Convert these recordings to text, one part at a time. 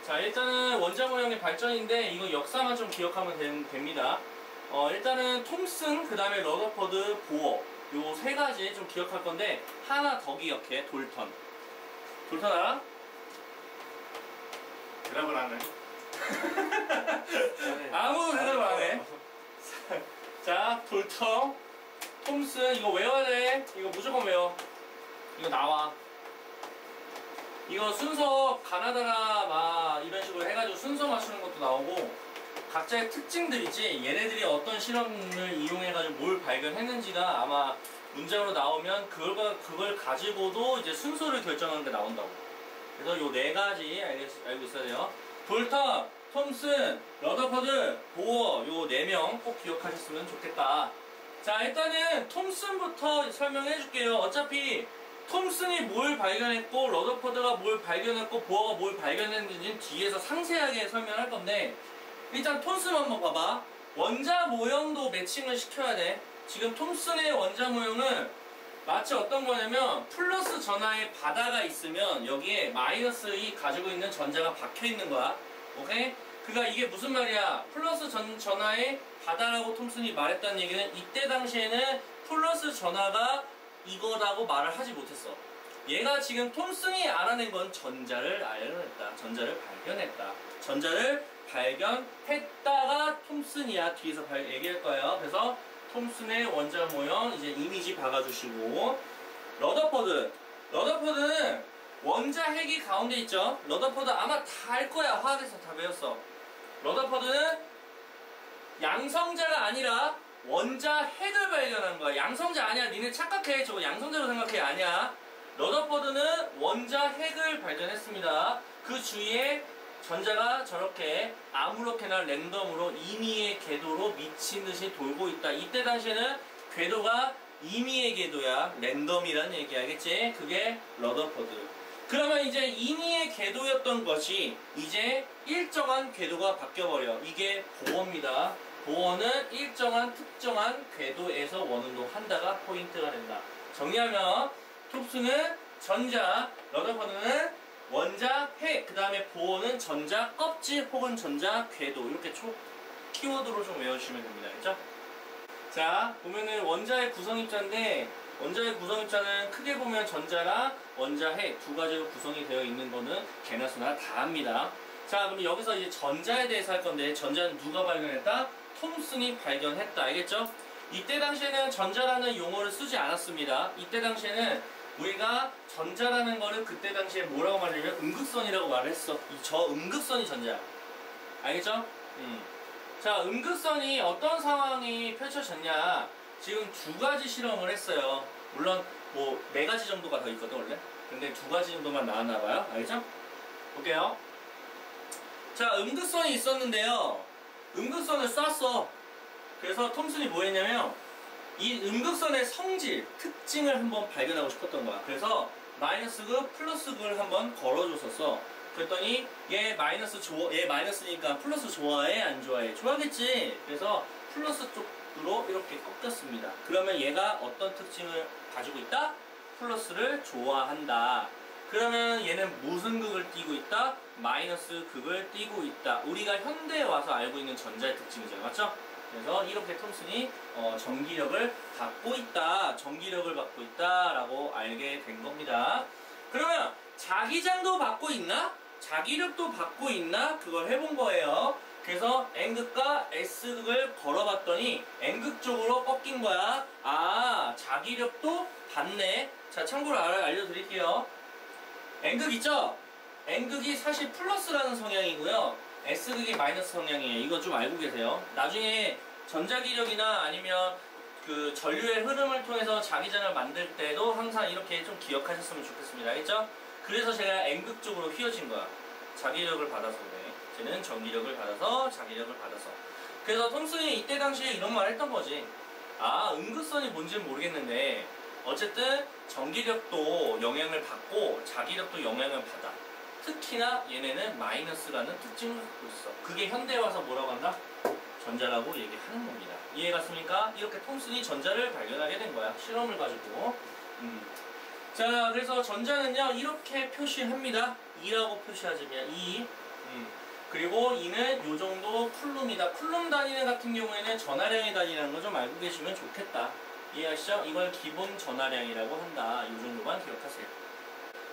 자, 일단은 원자 모형의 발전인데 이거 역사만 좀 기억하면 됩니다. 일단은 톰슨, 그 다음에 러더퍼드, 보어 요 세 가지 좀 기억할 건데 하나 더 기억해. 돌턴. 돌턴 알아? 대답을 안 해. 아무 대답을 안 해. 자, 돌턴, 톰슨 이거 외워야 돼. 이거 무조건 외워. 이거 나와. 이거 순서 가나다라 막 이런 식으로 해가지고 순서 맞추는 것도 나오고 각자의 특징들이지 얘네들이 어떤 실험을 이용해가지고 뭘 발견했는지가 아마 문장으로 나오면 그걸 가지고도 이제 순서를 결정하는 게 나온다고. 그래서 요 네 가지 알고 있어야 돼요. 돌턴, 톰슨, 러더퍼드, 보어 요 네 명 꼭 기억하셨으면 좋겠다. 자, 일단은 톰슨부터 설명해 줄게요. 어차피 톰슨이 뭘 발견했고 러더퍼드가 뭘 발견했고 보어가 뭘 발견했는지는 뒤에서 상세하게 설명할 건데 일단 톰슨 한번 봐봐. 원자 모형도 매칭을 시켜야 돼. 지금 톰슨의 원자 모형은 마치 어떤 거냐면 플러스 전하에 바다가 있으면 여기에 마이너스이 가지고 있는 전자가 박혀 있는 거야. 오케이? 그러니까 이게 무슨 말이야? 플러스 전하에 바다라고 톰슨이 말했다는 얘기는 이때 당시에는 플러스 전하가 이거라고 말을 하지 못했어. 얘가 지금 톰슨이 알아낸 건 전자를 알아냈다. 전자를 발견했다. 전자를 발견했다가 톰슨이야. 뒤에서 얘기할 거예요. 그래서 톰슨의 원자 모형 이제 이미지 박아주시고 러더퍼드는 원자 핵이 가운데 있죠. 러더퍼드 아마 다 알 거야. 화학에서 다 배웠어. 러더퍼드는 양성자가 아니라 원자 핵을 발견한 거야. 양성자 아니야. 니네 착각해. 저거 양성자로 생각해. 아니야. 러더퍼드는 원자 핵을 발견했습니다. 그 주위에 전자가 저렇게 아무렇게나 랜덤으로 임의의 궤도로 미친 듯이 돌고 있다. 이때 당시에는 궤도가 임의의 궤도야. 랜덤이란 얘기 알겠지? 그게 러더퍼드. 그러면 이제 임의의 궤도였던 것이 이제 일정한 궤도가 바뀌어버려. 이게 보어입니다. 보어는 일정한 특정한 궤도에서 원운동한다가 포인트가 된다. 정리하면 톱스는 전자, 러더퍼드는 원자 핵, 그 다음에 보어는 전자 껍질 혹은 전자 궤도. 이렇게 키워드로 좀 외워주시면 됩니다. 알죠? 자, 보면은 원자의 구성입자인데 원자의 구성입자는 크게 보면 전자랑 원자 핵 두 가지로 구성이 되어 있는 거는 개나 소나 다 합니다. 자, 그럼 여기서 이제 전자에 대해서 할 건데 전자는 누가 발견했다? 톰슨이 발견했다. 알겠죠? 이때 당시에는 전자라는 용어를 쓰지 않았습니다. 이때 당시에는 우리가 전자라는 거를 그때 당시에 뭐라고 말하냐면 음극선이라고 말을 했어. 저 음극선이 전자야. 알겠죠? 자, 음극선이 어떤 상황이 펼쳐졌냐. 지금 두 가지 실험을 했어요. 물론 뭐 네 가지 정도가 더 있거든 원래. 근데 두 가지 정도만 나왔나봐요. 알겠죠? 볼게요. 자, 음극선이 있었는데요. 음극선을 쐈어. 그래서 톰슨이 뭐 했냐면 이 음극선의 성질, 특징을 한번 발견하고 싶었던 거야. 그래서 마이너스극, 플러스극을 한번 걸어줬었어. 그랬더니 얘 마이너스니까 플러스 좋아해? 안 좋아해? 좋아하겠지? 그래서 플러스 쪽으로 이렇게 꺾였습니다. 그러면 얘가 어떤 특징을 가지고 있다? 플러스를 좋아한다. 그러면 얘는 무슨 극을 띠고 있다? 마이너스 극을 띠고 있다. 우리가 현대에 와서 알고 있는 전자의 특징이죠. 맞죠? 그래서 이렇게 톰슨이 전기력을 받고 있다. 전기력을 받고 있다 라고 알게 된 겁니다. 그러면 자기장도 받고 있나? 자기력도 받고 있나? 그걸 해본 거예요. 그래서 N극과 S극을 걸어봤더니 N극 쪽으로 꺾인 거야. 아, 자기력도 받네. 자, 참고로 알려드릴게요. N극 있죠? N극이 사실 플러스라는 성향이고요. S극이 마이너스 성향이에요. 이거 좀 알고 계세요. 나중에 전자기력이나 아니면 그 전류의 흐름을 통해서 자기장을 만들 때도 항상 이렇게 좀 기억하셨으면 좋겠습니다. 알겠죠? 그래서 제가 N극 쪽으로 휘어진 거야. 자기력을 받아서 그래. 쟤는 전기력을 받아서 자기력을 받아서. 그래서 톰슨이 이때 당시에 이런 말 했던 거지. 아, 음극선이 뭔지는 모르겠는데 어쨌든 전기력도 영향을 받고 자기력도 영향을 받아. 특히나 얘네는 마이너스라는 특징을 갖고 있어. 그게 현대에 와서 뭐라고 한다? 전자라고 얘기하는 겁니다. 이해 갔습니까? 이렇게 톰슨이 전자를 발견하게 된 거야. 실험을 가지고. 자, 그래서 전자는요 이렇게 표시합니다. 2라고 표시하자면 2. 그리고 이는 요 정도 쿨룸이다. 쿨룸 단위는 같은 경우에는 전하량의 단위라는 거 좀 알고 계시면 좋겠다. 이해하시죠? 이걸 기본 전하량이라고 한다. 요 정도만 기억하세요.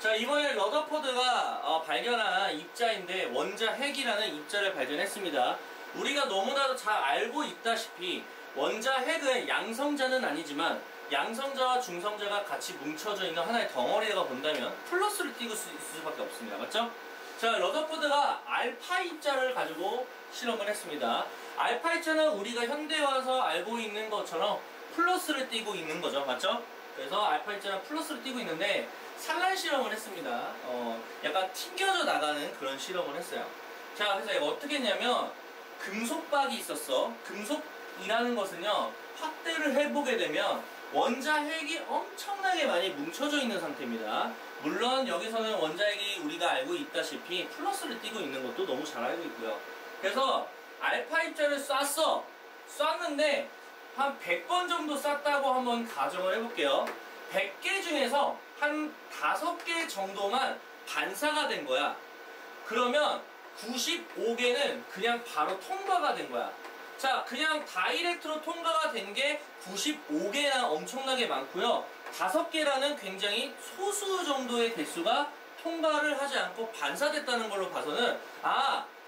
자, 이번에 러더포드가 발견한 입자인데 원자 핵이라는 입자를 발견했습니다. 우리가 너무나도 잘 알고 있다시피 원자 핵은 양성자는 아니지만 양성자와 중성자가 같이 뭉쳐져 있는 하나의 덩어리가 본다면 플러스를 띄울 수밖에 없습니다. 맞죠? 자, 러더포드가 알파 입자를 가지고 실험을 했습니다. 알파 입자는 우리가 현대 와서 알고 있는 것처럼 플러스를 띄고 있는 거죠. 맞죠? 그래서 알파 입자는 플러스를 띄고 있는데 산란 실험을 했습니다. 약간 튕겨져 나가는 그런 실험을 했어요. 자, 그래서 얘가 어떻게 했냐면 금속박이 있었어. 금속이라는 것은요, 확대를 해보게 되면 원자 핵이 엄청나게 많이 뭉쳐져 있는 상태입니다. 물론 여기서는 원자 핵이 우리가 알고 있다시피 플러스를 띄고 있는 것도 너무 잘 알고 있고요. 그래서 알파 입자를 쐈는데 한 100번 정도 쐈다고 한번 가정을 해볼게요. 100개 중에서 한 5개 정도만 반사가 된 거야. 그러면 95개는 그냥 바로 통과가 된 거야. 자, 그냥 다이렉트로 통과가 된 게 95개나 엄청나게 많고요. 5개라는 굉장히 소수 정도의 개수가 통과를 하지 않고 반사됐다는 걸로 봐서는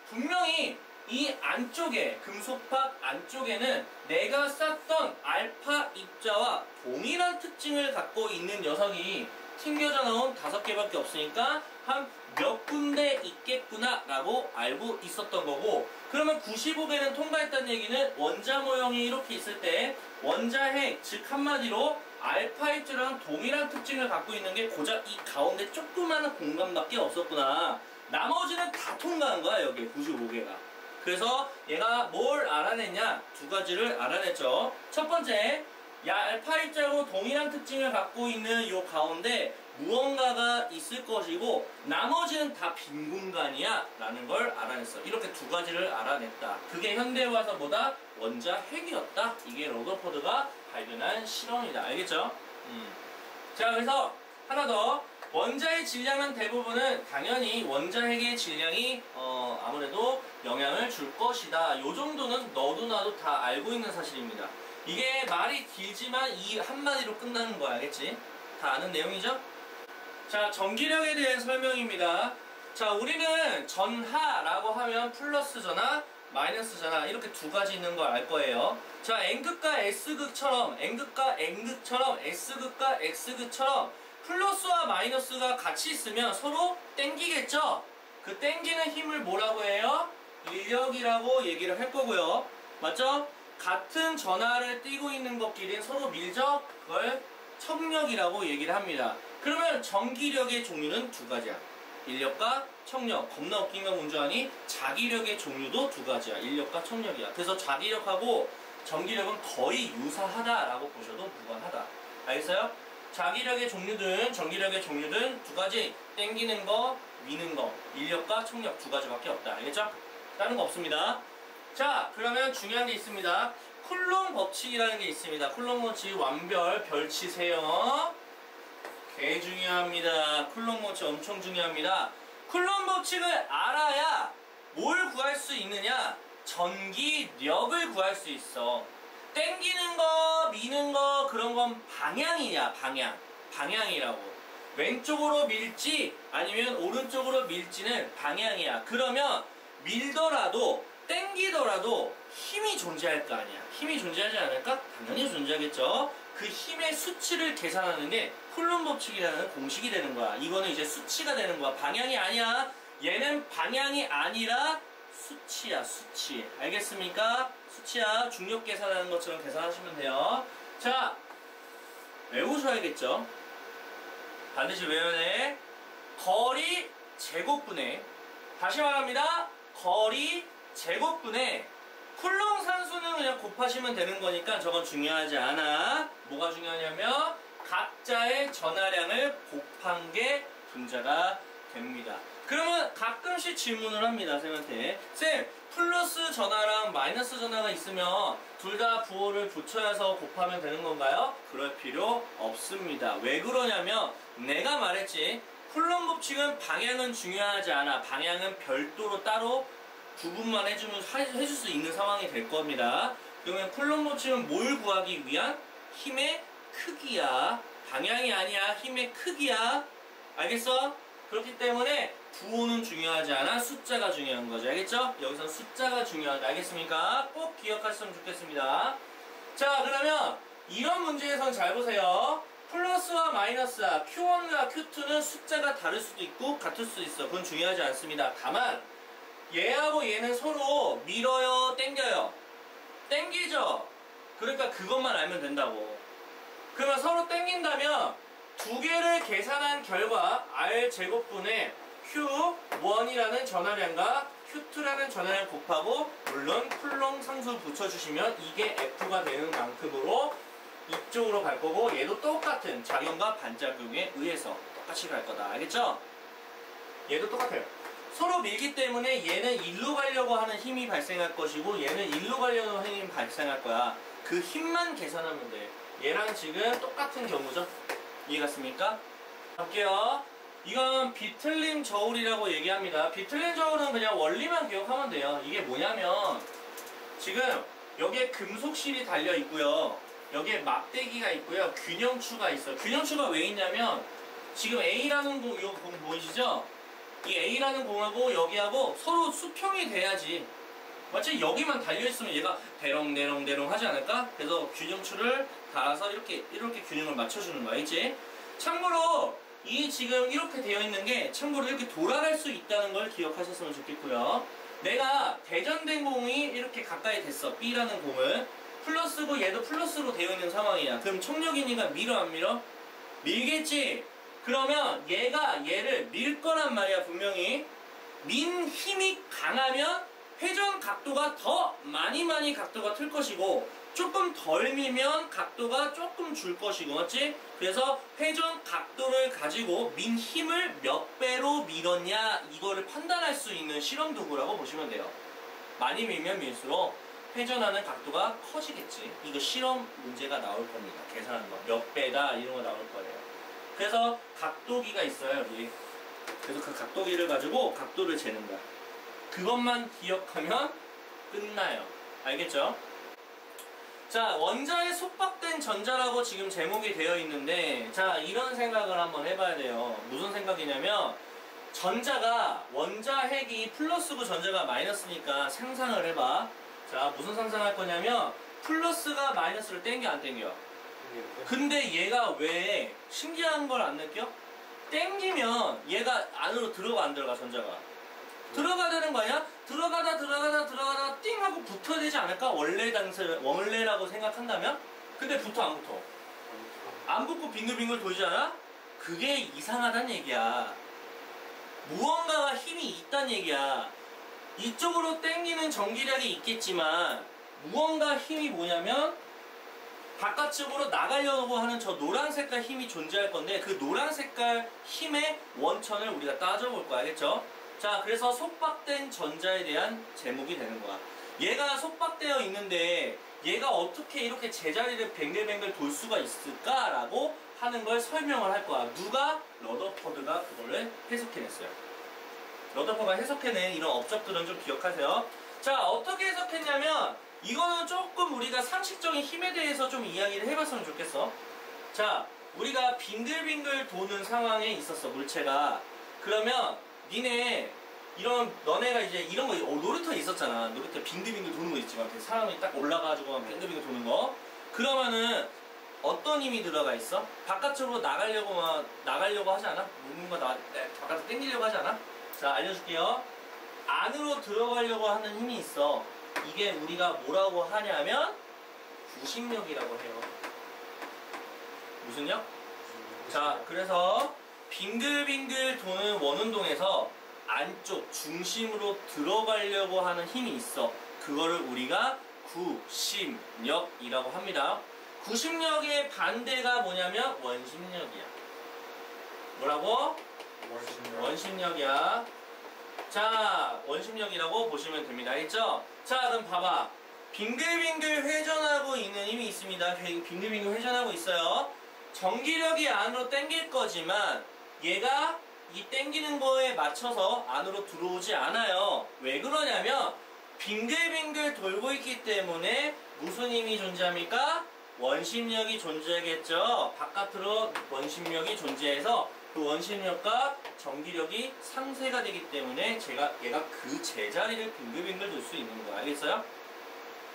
분명히 이 안쪽에, 금속박 안쪽에는 내가 쐈던 알파 입자와 동일한 특징을 갖고 있는 녀석이 튕겨져 나온 5개밖에 없으니까 한 몇 군데 있겠구나 라고 알고 있었던 거고, 그러면 95개는 통과했다는 얘기는 원자 모형이 이렇게 있을 때 원자 핵, 즉 한마디로 알파 입자랑 동일한 특징을 갖고 있는 게 고작 이 가운데 조그마한 공간밖에 없었구나. 나머지는 다 통과한 거야, 여기 95개가. 그래서 얘가 뭘 알아냈냐? 2가지를 알아냈죠. 첫 번째, 알파 입자하고 동일한 특징을 갖고 있는 이 가운데 무언가가 있을 것이고 나머지는 다 빈 공간이야 라는 걸 알아냈어. 이렇게 2가지를 알아냈다. 그게 현대에 와서 뭐다? 원자 핵이었다. 이게 러더포드가 발견한 실험이다. 알겠죠? 자, 그래서 하나 더. 원자의 질량은 대부분은 당연히 원자 핵의 질량이 아무래도 영향을 줄 것이다. 요 정도는 너도 나도 다 알고 있는 사실입니다. 이게 말이 길지만 이 한마디로 끝나는 거야. 알겠지? 다 아는 내용이죠? 자, 전기력에 대한 설명입니다. 자, 우리는 전하라고 하면 플러스 전하, 마이너스 전하 이렇게 2가지 있는 걸 알 거예요. 자, N극과 S극처럼 N극과 N극처럼 S극과 X극처럼 플러스와 마이너스가 같이 있으면 서로 땡기겠죠? 그 땡기는 힘을 뭐라고 해요? 인력이라고 얘기를 할 거고요. 맞죠? 같은 전하를 띠고 있는 것끼리는 서로 밀죠? 그걸 척력이라고 얘기를 합니다. 그러면 전기력의 종류는 2가지야. 인력과 척력. 겁나 웃긴 건 뭔지 아니? 자기력의 종류도 2가지야. 인력과 척력이야. 그래서 자기력하고 전기력은 거의 유사하다라고 보셔도 무관하다. 알겠어요? 자기력의 종류든 전기력의 종류든 2가지. 땡기는 거, 미는 거. 인력과 척력 2가지밖에 없다. 알겠죠? 다른 거 없습니다. 자, 그러면 중요한 게 있습니다. 쿨롬 법칙이라는 게 있습니다. 쿨롬 법칙 완별 별치세요. 개 중요합니다. 쿨롬 법칙 엄청 중요합니다. 쿨롬 법칙을 알아야 뭘 구할 수 있느냐? 전기력을 구할 수 있어. 땡기는 거, 미는 거 그런 건 방향이냐, 방향이라고. 왼쪽으로 밀지 아니면 오른쪽으로 밀지는 방향이야. 그러면 밀더라도 땡기더라도 힘이 존재할 거 아니야. 힘이 존재하지 않을까? 당연히 존재하겠죠. 그 힘의 수치를 계산하는 게 쿨롬 법칙이라는 공식이 되는 거야. 이거는 이제 수치가 되는 거야. 방향이 아니야. 얘는 방향이 아니라 수치야, 수치. 알겠습니까? 수치야. 중력 계산하는 것처럼 계산하시면 돼요. 자, 외우셔야겠죠? 반드시 외워야 돼. 거리 제곱분의, 다시 말합니다. 거리 제곱분의 쿨롱 산수는 그냥 곱하시면 되는 거니까 저건 중요하지 않아. 뭐가 중요하냐면 각자의 전하량을 곱한 게 분자가 됩니다. 그러면 가끔씩 질문을 합니다. 쌤한테. 쌤, 플러스 전하랑 마이너스 전하가 있으면 둘 다 부호를 붙여서 곱하면 되는 건가요? 그럴 필요 없습니다. 왜 그러냐면 내가 말했지. 쿨롬 법칙은 방향은 중요하지 않아. 방향은 별도로 따로 구분만 해줄 수 있는 상황이 될 겁니다. 그러면 쿨럼બ 법칙은 뭘 구하기 위한? 힘의 크기야. 방향이 아니야. 힘의 크기야. 알겠어? 그렇기 때문에 부호는 중요하지 않아. 숫자가 중요한 거죠. 알겠죠? 여기서 숫자가 중요하다. 알겠습니까? 꼭 기억하셨으면 좋겠습니다. 자, 그러면 이런 문제에선 잘 보세요. 플러스와 마이너스와 Q1과 Q2는 숫자가 다를 수도 있고 같을 수도 있어. 그건 중요하지 않습니다. 다만 얘하고 얘는 서로 밀어요, 당겨요. 당기죠? 그러니까 그것만 알면 된다고. 그러면 서로 당긴다면 두 개를 계산한 결과 R제곱분의 Q1이라는 전하량과 Q2라는 전하량 곱하고 물론 쿨롱 상수 붙여주시면 이게 F가 되는 만큼으로 이쪽으로 갈 거고 얘도 똑같은 작용과 반작용에 의해서 똑같이 갈 거다. 알겠죠? 얘도 똑같아요. 서로 밀기 때문에 얘는 일로 가려고 하는 힘이 발생할 것이고 얘는 일로 가려고 하는 힘이 발생할 거야. 그 힘만 계산하면 돼. 얘랑 지금 똑같은 경우죠. 이해갔습니까? 볼게요. 이건 비틀림 저울이라고 얘기합니다. 비틀림 저울은 그냥 원리만 기억하면 돼요. 이게 뭐냐면 지금 여기에 금속실이 달려 있고요. 여기에 막대기가 있고요. 균형추가 있어요. 균형추가 왜 있냐면 지금 A라는 공 보이시죠? 이 A라는 공하고 여기하고 서로 수평이 돼야지. 맞지? 여기만 달려있으면 얘가 대롱대롱대롱 하지 않을까? 그래서 균형추를 달아서 이렇게 균형을 맞춰주는 거 알지? 참고로 이 지금 이렇게 되어 있는 게 참고로 이렇게 돌아갈 수 있다는 걸 기억하셨으면 좋겠고요. 내가 대전된 공이 이렇게 가까이 됐어. B라는 공은 플러스고 얘도 플러스로 되어 있는 상황이야. 그럼冲력이니까 밀어 안 밀어? 밀겠지? 그러면 얘가 얘를 밀 거란 말이야. 분명히 민 힘이 강하면 회전 각도가 더 많이 각도가 틀 것이고 조금 덜 밀면 각도가 조금 줄 것이고 맞지? 그래서 회전 각도를 가지고 민 힘을 몇 배로 밀었냐 이거를 판단할 수 있는 실험 도구라고 보시면 돼요. 많이 밀면 밀수록 회전하는 각도가 커지겠지. 이거 실험 문제가 나올 겁니다. 계산하는 거. 몇 배다 이런 거 나올 거예요. 그래서 각도기가 있어요. 여기. 그래서 그 각도기를 가지고 각도를 재는 거야. 그것만 기억하면 끝나요. 알겠죠? 자, 원자에 속박된 전자라고 지금 제목이 되어 있는데 자, 이런 생각을 한번 해봐야 돼요. 무슨 생각이냐면 전자가 원자 핵이 플러스고 전자가 마이너스니까 상상을 해봐. 자, 무슨 상상할 거냐면 플러스가 마이너스를 땡겨 안 땡겨? 근데 얘가 왜 신기한 걸 안 느껴? 땡기면 얘가 안으로 들어가 안 들어가 전자가? 들어가야 되는 거 아니야? 들어가다 띵 하고 붙어야 되지 않을까? 원래라고 생각한다면? 근데 붙어 안 붙어? 안 붙고 빙글빙글 돌잖아? 그게 이상하단 얘기야. 무언가가 힘이 있단 얘기야. 이쪽으로 땡기는 전기력이 있겠지만 무언가 힘이 뭐냐면 바깥쪽으로 나가려고 하는 저 노란 색깔 힘이 존재할 건데 그 노란 색깔 힘의 원천을 우리가 따져볼 거야. 알겠죠? 자, 그래서 속박된 전자에 대한 제목이 되는 거야. 얘가 속박되어 있는데 얘가 어떻게 이렇게 제자리를 뱅글뱅글 돌 수가 있을까라고 하는 걸 설명을 할 거야. 누가? 러더퍼드가 그거를 해석해냈어요. 러더퍼드가 해석해낸 이런 업적들은 좀 기억하세요. 자, 어떻게 해석했냐면 이거는 조금 우리가 상식적인 힘에 대해서 좀 이야기를 해봤으면 좋겠어. 자, 우리가 빙글빙글 도는 상황에 있었어, 물체가. 그러면 니네 너네가 이제 이런 거 놀이터 있었잖아. 놀이터 빙글빙글 도는 거 있지만 사람이 딱 올라가지고 빙글빙글 도는 거. 그러면은 어떤 힘이 들어가 있어? 바깥쪽으로 나가려고 하지 않아? 뭔가 바깥으로 당기려고 하지 않아? 자, 알려줄게요. 안으로 들어가려고 하는 힘이 있어. 이게 우리가 뭐라고 하냐면 구심력이라고 해요. 무슨 력? 자, 그래서 빙글빙글 도는 원운동에서 안쪽 중심으로 들어가려고 하는 힘이 있어. 그거를 우리가 구심력이라고 합니다. 구심력의 반대가 뭐냐면 원심력이야. 뭐라고? 원심력이야. 자, 원심력이라고 보시면 됩니다. 알겠죠? 자, 그럼 봐봐. 빙글빙글 회전하고 있는 힘이 있습니다. 빙글빙글 회전하고 있어요. 전기력이 안으로 당길 거지만 얘가 이 당기는 거에 맞춰서 안으로 들어오지 않아요. 왜 그러냐면 빙글빙글 돌고 있기 때문에 무슨 힘이 존재합니까? 원심력이 존재하겠죠. 바깥으로 원심력이 존재해서 그 원심력과 전기력이 상쇄가 되기 때문에 얘가 그 제자리를 빙글빙글 돌 수 있는 거야. 알겠어요?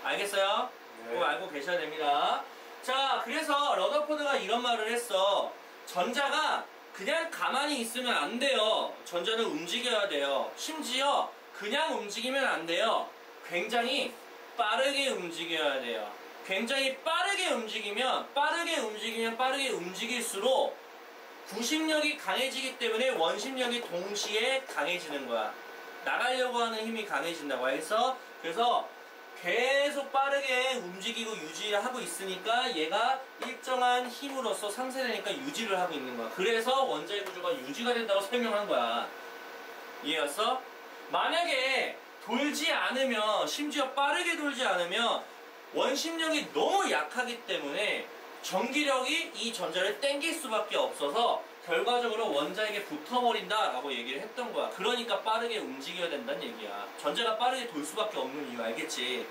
알겠어요? 네. 그거 알고 계셔야 됩니다. 자, 그래서 러더포드가 이런 말을 했어. 전자가 그냥 가만히 있으면 안 돼요. 전자는 움직여야 돼요. 심지어 그냥 움직이면 안 돼요. 굉장히 빠르게 움직여야 돼요. 굉장히 빠르게 움직이면 빠르게 움직일수록 구심력이 강해지기 때문에 원심력이 동시에 강해지는 거야. 나가려고 하는 힘이 강해진다고 해서 그래서 계속 빠르게 움직이고 유지하고 있으니까 얘가 일정한 힘으로써 상쇄되니까 유지를 하고 있는 거야. 그래서 원자의 구조가 유지가 된다고 설명한 거야. 이해했어? 만약에 돌지 않으면, 심지어 빠르게 돌지 않으면 원심력이 너무 약하기 때문에 전기력이 이 전자를 땡길 수밖에 없어서 결과적으로 원자에게 붙어버린다 라고 얘기를 했던 거야. 그러니까 빠르게 움직여야 된다는 얘기야. 전자가 빠르게 돌 수밖에 없는 이유 알겠지?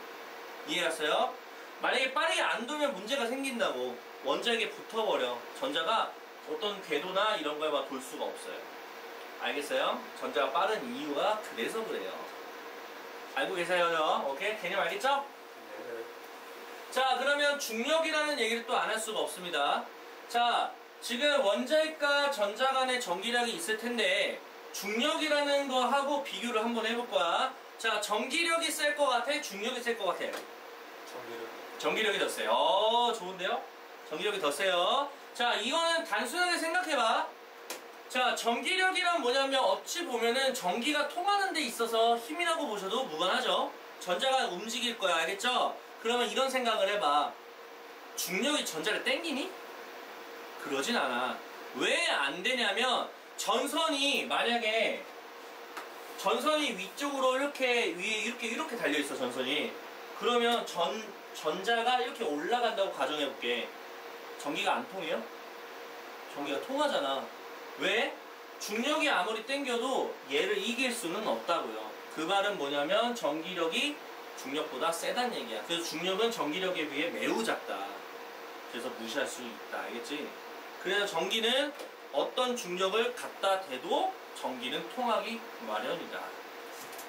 이해했어요? 만약에 빠르게 안 돌면 문제가 생긴다고. 원자에게 붙어버려. 전자가 어떤 궤도나 이런 거에 막 돌 수가 없어요. 알겠어요? 전자가 빠른 이유가 그래서 그래요. 알고 계세요? 오케이? 개념 알겠죠? 네. 자, 그러면 중력이라는 얘기를 또 안 할 수가 없습니다. 자, 지금 원자핵과 전자 간의 전기력이 있을 텐데 중력이라는 거 하고 비교를 한번 해볼 거야. 자, 전기력이 셀 것 같아? 중력이 셀 것 같아? 전기력이 더 세요. 좋은데요? 전기력이 더 세요. 자, 이거는 단순하게 생각해봐. 자, 전기력이란 뭐냐면 어찌 보면은 전기가 통하는 데 있어서 힘이라고 보셔도 무관하죠. 전자가 움직일 거야. 알겠죠? 그러면 이런 생각을 해봐. 중력이 전자를 땡기니? 그러진 않아. 왜 안 되냐면 전선이 만약에 전선이 위쪽으로 이렇게 위에 이렇게 달려 있어. 전선이. 그러면 전자가 이렇게 올라간다고 가정해볼게. 전기가 안 통해요? 전기가 통하잖아. 왜? 중력이 아무리 땡겨도 얘를 이길 수는 없다고요. 그 말은 뭐냐면 전기력이 중력보다 세단 얘기야. 그래서 중력은 전기력에 비해 매우 작다. 그래서 무시할 수 있다. 알겠지? 그래서 전기는 어떤 중력을 갖다 대도 전기는 통하기 마련이다.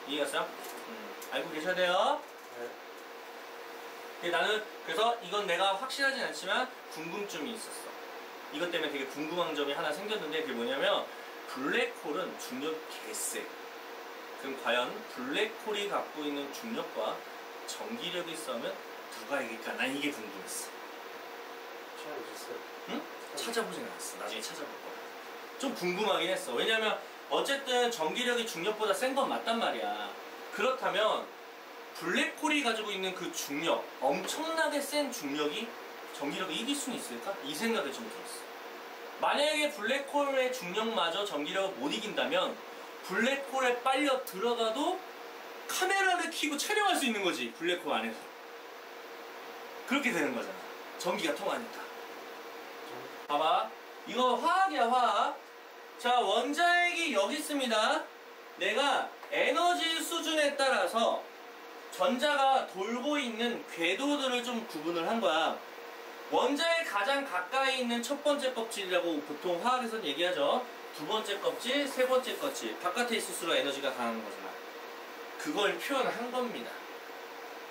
이해갔어요? 알고 계셔야 돼요. 네. 나는 그래서 이건 내가 확실하진 않지만 궁금증이 있었어. 이것 때문에 되게 궁금한 점이 하나 생겼는데 그게 뭐냐면 블랙홀은 중력이 개쎄. 그럼 과연 블랙홀이 갖고 있는 중력과 전기력이 싸우면 누가 이길까? 난 이게 궁금했어. 찾아보셨어요? 응? 찾아보진 않았어. 나중에 찾아볼 거야. 좀 궁금하긴 했어. 왜냐면 어쨌든 전기력이 중력보다 센 건 맞단 말이야. 그렇다면 블랙홀이 가지고 있는 그 중력, 엄청나게 센 중력이 전기력을 이길 수는 있을까? 이 생각이 좀 들었어. 만약에 블랙홀의 중력마저 전기력을 못 이긴다면 블랙홀에 빨려 들어가도 카메라를 켜고 촬영할 수 있는 거지. 블랙홀 안에서. 그렇게 되는 거잖아. 전기가 통하니까. 봐봐. 이거 화학이야, 화학. 자, 원자핵이 여기 있습니다. 내가 에너지 수준에 따라서 전자가 돌고 있는 궤도들을 좀 구분을 한 거야. 원자에 가장 가까이 있는 첫 번째 껍질이라고 보통 화학에서는 얘기하죠. 두 번째 껍질, 세 번째 껍질. 바깥에 있을수록 에너지가 강한 거잖아. 그걸 표현한 겁니다.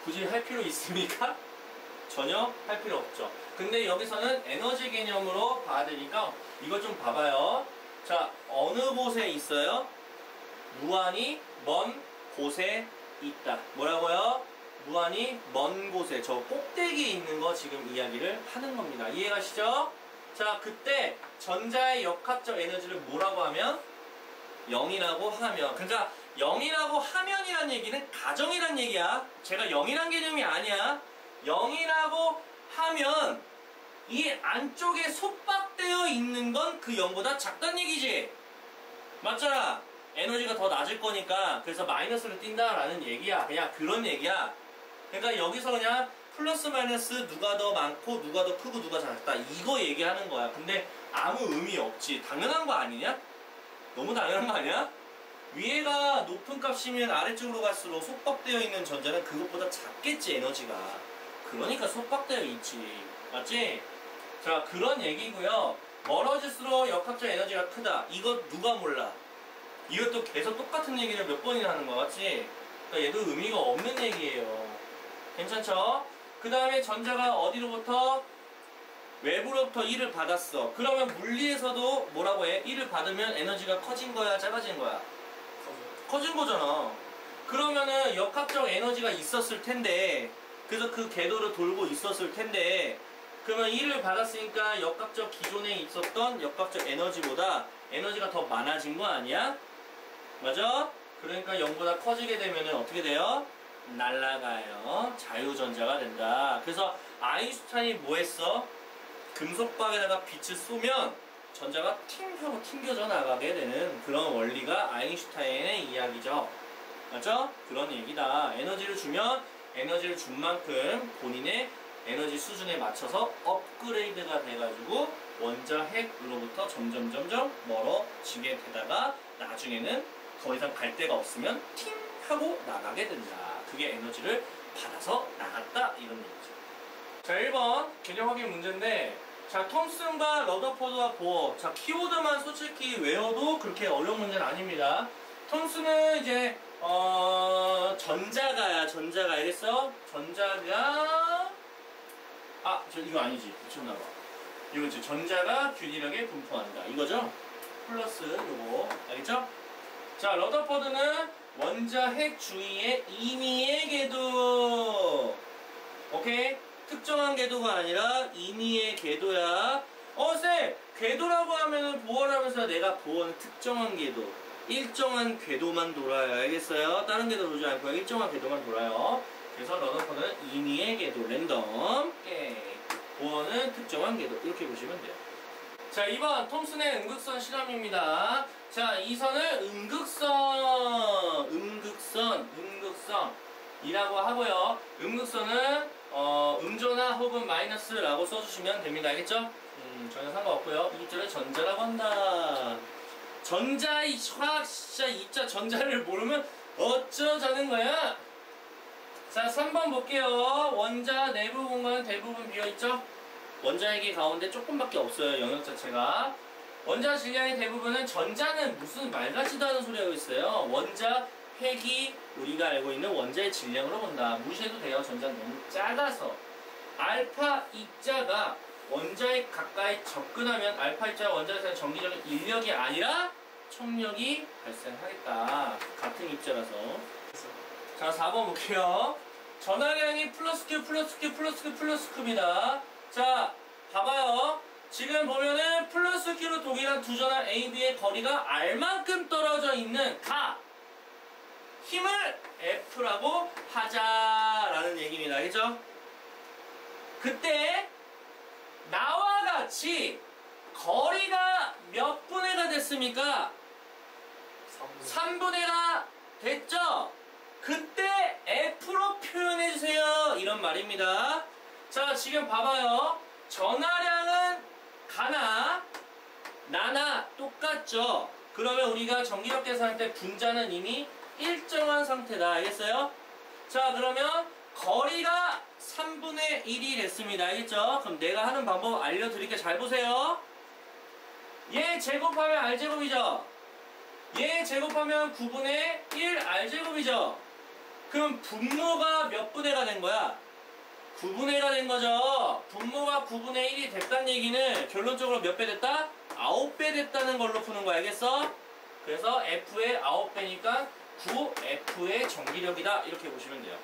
굳이 할 필요 있습니까? 전혀 할 필요 없죠. 근데 여기서는 에너지 개념으로 봐야 되니까 이거 좀 봐봐요. 자, 어느 곳에 있어요? 무한히 먼 곳에 있다. 뭐라고요? 무한히 먼 곳에, 저 꼭대기에 있는 거 지금 이야기를 하는 겁니다. 이해가시죠? 자, 그때 전자의 역학적 에너지를 뭐라고 하면? 0이라고 하면. 그러니까 0이라고 하면이란 얘기는 가정이란 얘기야. 제가 0이란 개념이 아니야. 0이라고 하면 이 안쪽에 속박되어 있는 건 그 0보다 작다는 얘기지. 맞잖아. 에너지가 더 낮을 거니까. 그래서 마이너스를 띈다라는 얘기야. 그냥 그런 얘기야. 그러니까 여기서 그냥 플러스 마이너스 누가 더 많고 누가 더 크고 누가 작다 이거 얘기하는 거야. 근데 아무 의미 없지. 당연한 거 아니냐? 너무 당연한 거 아니야? 위에가 높은 값이면 아래쪽으로 갈수록 속박되어 있는 전자는 그것보다 작겠지, 에너지가. 그러니까 속박되어 있지. 맞지? 자, 그런 얘기고요. 멀어질수록 역학적 에너지가 크다. 이거 누가 몰라? 이것도 계속 똑같은 얘기를 몇 번이나 하는 거 같지? 그러니까 얘도 의미가 없는 얘기예요. 괜찮죠? 그 다음에 전자가 어디로부터? 외부로부터 1을 받았어. 그러면 물리에서도 뭐라고 해? 1을 받으면 에너지가 커진 거야, 작아진 거야? 커진 거잖아. 그러면은 역학적 에너지가 있었을 텐데, 그래서 그 궤도를 돌고 있었을 텐데, 그러면 1을 받았으니까 역학적 기존에 있었던 역학적 에너지보다 에너지가 더 많아진 거 아니야? 맞아? 그러니까 0보다 커지게 되면은 어떻게 돼요? 날아가요. 자유전자가 된다. 그래서 아인슈타인이 뭐 했어? 금속박에다가 빛을 쏘면 전자가 팅 하고 튕겨져 나가게 되는 그런 원리가 아인슈타인의 이야기죠. 맞죠? 그런 얘기다. 에너지를 주면 에너지를 준 만큼 본인의 에너지 수준에 맞춰서 업그레이드가 돼가지고 원자 핵으로부터 점점 멀어지게 되다가 나중에는 더 이상 갈 데가 없으면 팅 하고 나가게 된다. 그게 에너지를 받아서 나갔다 이런 얘기죠. 자, 1번 개념 확인 문제인데, 자, 톰슨과 러더포드와 보어. 자, 키워드만 솔직히 외워도 그렇게 어려운 문제는 아닙니다. 톰슨은 이제 전자가야. 알겠어? 전자가 이거 아니지. 미쳤나봐. 이거지. 전자가 균일하게 분포한다. 이거죠? 플러스 요거. 알겠죠? 자, 러더포드는 원자 핵 주위의 임의의 궤도. 오케이? 특정한 궤도가 아니라 임의의 궤도야. 쌤! 궤도라고 하면은 보어라면서 내가 보어는 특정한 궤도. 일정한 궤도만 돌아요. 알겠어요? 다른 궤도 돌지 않고요. 일정한 궤도만 돌아요. 그래서 러더포드는 임의의 궤도. 랜덤. 보어는 특정한 궤도. 이렇게 보시면 돼요. 자, 2번 톰슨의 음극선 실험입니다. 자, 이 선을 음극선이라고 하고요. 음극선은 음조나 혹은 마이너스라고 써주시면 됩니다. 알겠죠? 전혀 상관없고요. 이 입자를 전자라고 한다. 전자의 화학자 입자 전자를 모르면 어쩌자는 거야? 자, 3번 볼게요. 원자 내부 공간은 대부분 비어있죠? 원자핵이 가운데 조금밖에 없어요. 영역 자체가. 원자 질량의 대부분은 전자는 무슨 말 같지도 않은 소리 하고 있어요. 원자 핵이 우리가 알고 있는 원자의 질량으로 본다. 무시해도 돼요. 전자는 너무 작아서. 알파 입자가 원자핵 가까이 접근하면 알파 입자가 원자에서 전기적인 인력이 아니라 총력이 발생하겠다. 같은 입자라서. 자, 4번 볼게요. 전하량이 플러스 큐입니다. 자, 봐봐요. 지금 보면은 플러스 Q로 동일한 두 전화 A, B의 거리가 R만큼 떨어져 있는 힘을 F라고 하자라는 얘기입니다. 알겠죠? 그때 나와 같이 거리가 몇 분의가 됐습니까? 3분의 가 됐죠? 그때 F로 표현해주세요. 이런 말입니다. 자, 지금 봐봐요. 전하량은 가나, 나나 똑같죠? 그러면 우리가 전기력 계산할 때 분자는 이미 일정한 상태다. 알겠어요? 자, 그러면 거리가 3분의 1이 됐습니다. 알겠죠? 그럼 내가 하는 방법 알려드릴게요. 잘 보세요. 얘 제곱하면 R제곱이죠? 얘 제곱하면 9분의 1 R제곱이죠? 그럼 분모가 몇 분의가 된 거야? 9분의가 된 거죠. 분모가 9분의 1이 됐다는 얘기는 결론적으로 몇 배 됐다? 9배 됐다는 걸로 푸는 거 알겠어? 그래서 F의 9배니까 9F의 전기력이다. 이렇게 보시면 돼요.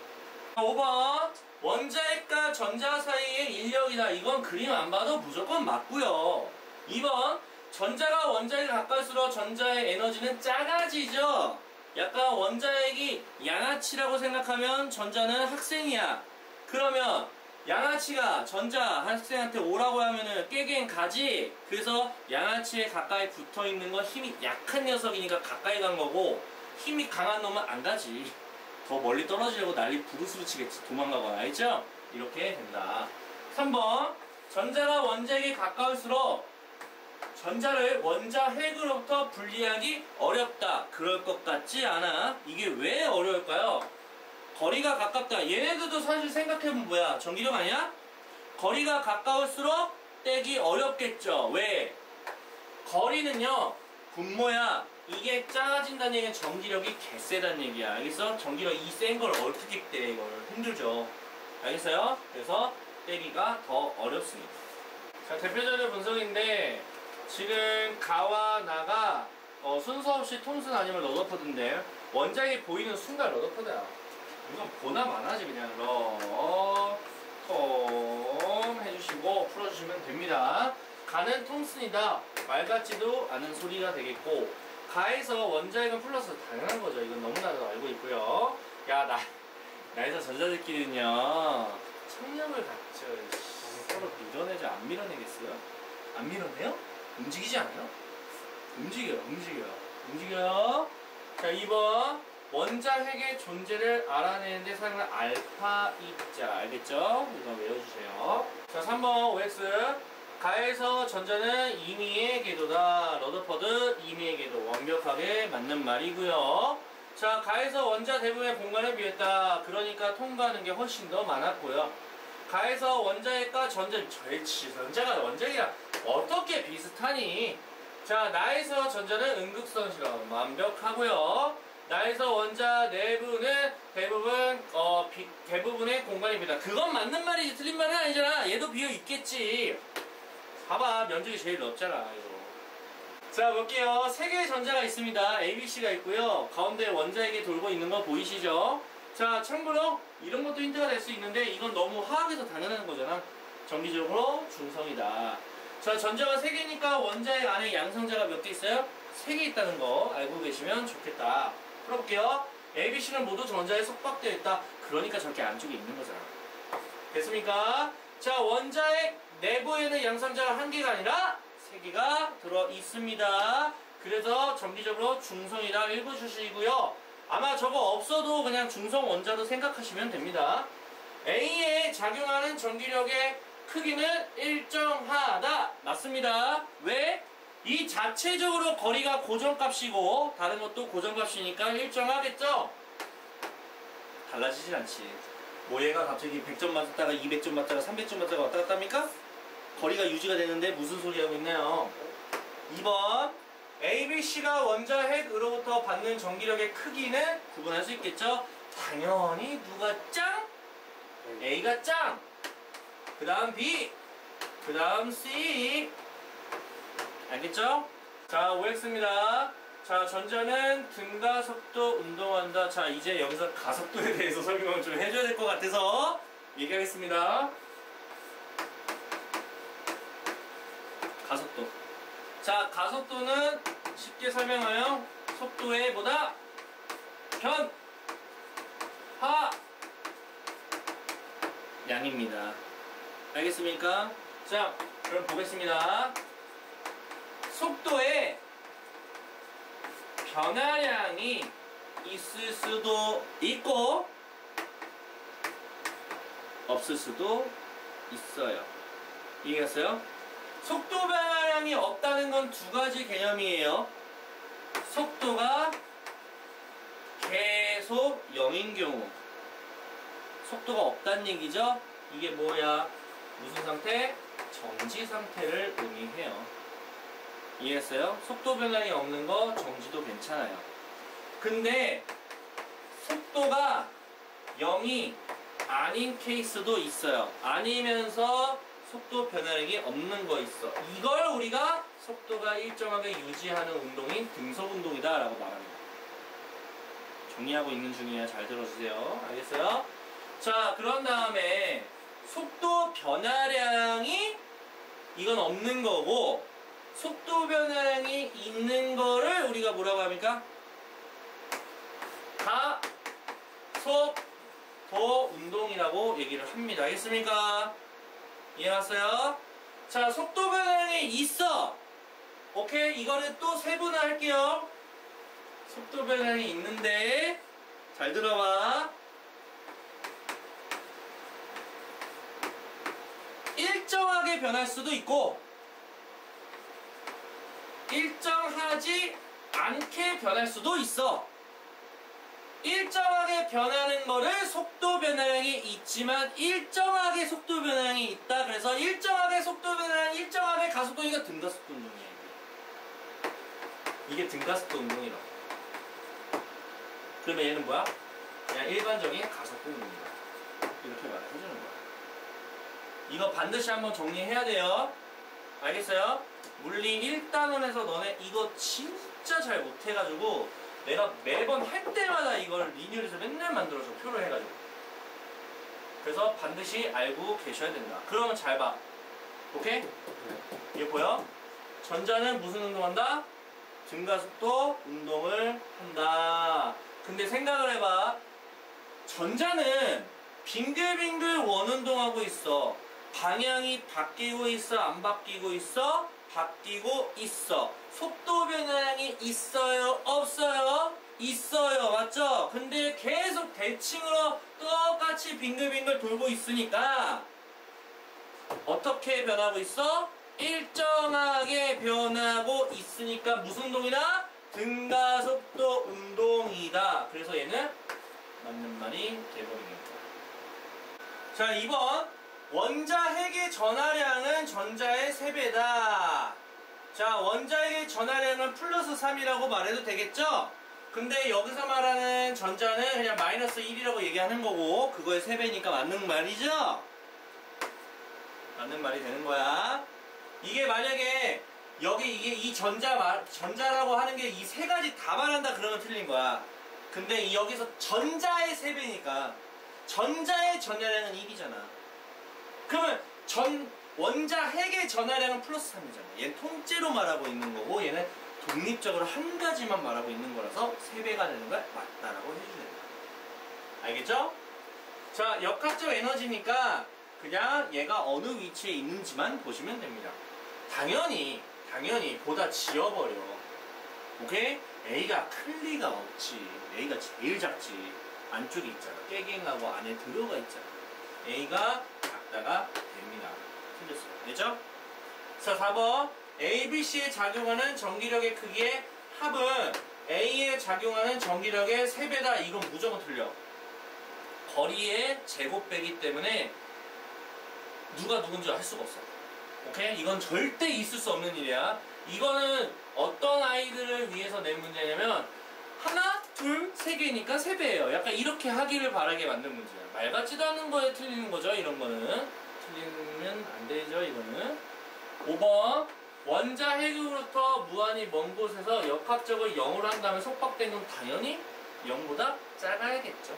5번 원자핵과 전자 사이의 인력이다. 이건 그림 안 봐도 무조건 맞고요. 2번 전자가 원자핵에 가까울수록 전자의 에너지는 작아지죠. 약간 원자핵이 양아치라고 생각하면 전자는 학생이야. 그러면 양아치가 전자 학생한테 오라고 하면은 깨갱 가지. 그래서 양아치에 가까이 붙어있는 건 힘이 약한 녀석이니까 가까이 간 거고, 힘이 강한 놈은 안 가지. 더 멀리 떨어지려고 난리 부르스르 치겠지. 도망가거나. 알죠? 이렇게 된다. 3번 전자가 원자핵에 가까울수록 전자를 원자 핵으로부터 분리하기 어렵다. 그럴 것 같지 않아? 이게 왜 어려울까요? 거리가 가깝다. 얘네들도 사실 생각해보면 뭐야? 전기력 아니야? 거리가 가까울수록 떼기 어렵겠죠. 왜? 거리는요, 분모야. 이게 작아진다는 얘기는 전기력이 개세다는 얘기야. 알겠어? 전기력 이 센 걸 어떻게 떼? 이걸 힘들죠. 알겠어요? 그래서 떼기가 더 어렵습니다. 자, 대표적인 분석인데 지금 가와 나가 순서 없이 톰슨 아니면 러더퍼드인데 원자핵이 보이는 순간 러더퍼드야. 이건 보나 마나지. 그냥 톰 해주시고 풀어주시면 됩니다. 가는 톰슨이다. 말 같지도 않은 소리가 되겠고, 가에서 원자핵은 플러스 당연한 거죠. 이건 너무나도 알고 있고요. 야, 나에서 전자들끼리는요 청력을 갖죠. 서로 밀어내죠. 안 밀어내겠어요? 안 밀어내요? 움직이지 않아요? 움직여요. 자, 2번. 원자핵의 존재를 알아내는데 사용하는 알파 입자. 알겠죠? 이거 외워주세요. 자, 3번 OX. 가에서 전자는 임의의 궤도다. 러더퍼드 임의의 궤도. 완벽하게 맞는 말이고요. 자, 가에서 원자 대부분의 공간을 비웠다. 그러니까 통과하는 게 훨씬 더 많았고요. 가에서 원자핵과 전자가 원자핵이랑 어떻게 비슷하니? 자, 나에서 전자는 음극선 실험 완벽하고요. 나에서 원자 내부는 대부분의 공간입니다. 그건 맞는 말이지 틀린 말은 아니잖아. 얘도 비어 있겠지. 봐봐, 면적이 제일 넓잖아 이거. 자, 볼게요. 세 개의 전자가 있습니다. A, B, C가 있고요. 가운데 원자핵이 돌고 있는 거 보이시죠? 자, 참고로 이런 것도 힌트가 될 수 있는데 이건 너무 화학에서 당연한 거잖아. 전기적으로 중성이다. 자, 전자가 3개니까 원자핵 안에 양성자가 몇 개 있어요? 3개 있다는 거 알고 계시면 좋겠다. 풀어볼게요. A, B, C는 모두 전자에 속박되어 있다. 그러니까 저렇게 안쪽에 있는 거잖아. 됐습니까? 자, 원자핵 내부에는 양성자가 1개가 아니라 3개가 들어 있습니다. 그래서 전기적으로 중성이다. 읽어주시고요. 아마 저거 없어도 그냥 중성 원자로 생각하시면 됩니다. A에 작용하는 전기력의 크기는 일정하다. 맞습니다. 왜? 이 자체적으로 거리가 고정값이고 다른 것도 고정값이니까 일정하겠죠? 달라지진 않지. 뭐 얘가 갑자기 100점 맞았다가 200점 맞다가 300점 맞다가 왔다 갔다 합니까? 거리가 유지가 되는데 무슨 소리 하고 있나요? 2번. A, B, C가 원자핵으로부터 받는 전기력의 크기는 구분할 수 있겠죠? 당연히 누가 짱? A가 짱! 그 다음 B, 그 다음 C. 알겠죠? 자, OX입니다. 자, 전자는 등가속도 운동한다. 자, 이제 여기서 가속도에 대해서 설명을 좀 해줘야 될 것 같아서 얘기하겠습니다. 가속도. 자, 가속도는 쉽게 설명하여 속도의 뭐다? 양입니다. 알겠습니까? 자, 그럼 보겠습니다. 속도에 변화량이 있을 수도 있고 없을 수도 있어요. 이해했어요? 속도 변화량이 없다는 건 두 가지 개념이에요. 속도가 계속 0인 경우 속도가 없다는 얘기죠. 이게 뭐야? 무슨 상태? 정지 상태를 의미해요. 이해했어요? 속도 변화량이 없는 거 정지도 괜찮아요. 근데 속도가 0이 아닌 케이스도 있어요. 아니면서 속도 변화량이 없는 거 있어. 이걸 우리가 속도가 일정하게 유지하는 운동인 등속 운동이다 라고 말합니다. 정리하고 있는 중이에요. 잘 들어주세요. 알겠어요? 자, 그런 다음에 속도 변화량이 이건 없는 거고 속도 변화량이 있는 거를 우리가 뭐라고 합니까? 가속도 운동이라고 얘기를 합니다. 알겠습니까? 이해갔어요? 자, 속도 변화량이 있어. 오케이? 이거를 또 세분화할게요. 속도 변화량이 있는데 잘 들어봐. 일정하게 변할 수도 있고 일정하지 않게 변할 수도 있어. 일정하게 변하는 거를 속도 변화량이 있지만 일정하게 속도 변화량이 있다. 그래서 일정하게 속도 변화량, 일정하게 가속도니까 등가속도 운동이야. 이게 등가속도 운동이라고. 그러면 얘는 뭐야? 그냥 일반적인 가속도 운동이다. 이렇게 말을 해주는 거야. 이거 반드시 한번 정리해야 돼요. 알겠어요? 물리 1단원에서 너네 이거 진짜 잘 못해가지고 내가 매번 할 때마다 이걸 리뉴얼에서 맨날 만들어줘. 표를 해가지고. 그래서 반드시 알고 계셔야 된다. 그러면 잘 봐. 오케이? 이게 보여? 전자는 무슨 운동한다? 등가속도 운동을 한다. 근데 생각을 해봐. 전자는 빙글빙글 원운동하고 있어. 방향이 바뀌고 있어? 안 바뀌고 있어? 바뀌고 있어. 속도 변화량이 있어요? 없어요? 있어요. 맞죠? 근데 계속 대칭으로 똑같이 빙글빙글 돌고 있으니까 어떻게 변하고 있어? 일정하게 변하고 있으니까 무슨 운동이다? 등가속도 운동이다. 그래서 얘는 맞는 말이 돼버립니다. 자, 2번. 원자핵의 전하량은 전자의 3배다. 자, 원자핵의 전하량은 플러스 3이라고 말해도 되겠죠? 근데 여기서 말하는 전자는 그냥 마이너스 1이라고 얘기하는 거고 그거의 3배니까 맞는 말이죠? 맞는 말이 되는 거야. 이게 만약에 여기 이 전자라고 하는 게 이 세 가지 다 말한다 그러면 틀린 거야. 근데 여기서 전자의 3배니까 전자의 전하량은 1이잖아. 그러면 원자핵의 전하량은 플러스 3이잖아. 얘는 통째로 말하고 있는 거고 얘는 독립적으로 한 가지만 말하고 있는 거라서 3배가 되는 걸 맞다라고 해주는 거야. 알겠죠? 자, 역학적 에너지니까 그냥 얘가 어느 위치에 있는지만 보시면 됩니다. 당연히 보다 지워버려. 오케이? A가 클 리가 없지. A가 제일 작지. 안쪽에 있잖아. 깨갱하고 안에 들어가 있잖아. A가 작다가 됩니다. 틀렸어요. 됐죠? 자, 4번. A, B, C에 작용하는 전기력의 크기의 합은 A에 작용하는 전기력의 3배다. 이건 무조건 틀려. 거리의 제곱배기 때문에 누가 누군지 알 수가 없어. 오케이? 이건 절대 있을 수 없는 일이야. 이거는 어떤 아이들을 위해서 낸 문제냐면 하나, 둘, 세 개니까 3배예요. 약간 이렇게 하기를 바라게 만든 문제야. 말 같지도 않은 거에 틀리는 거죠. 이런 거는. 틀리면 안 되죠. 이거는. 5번. 원자핵으로부터 무한히 먼 곳에서 역학적을 0으로 한다면 속박된 건 당연히 0보다 작아야겠죠.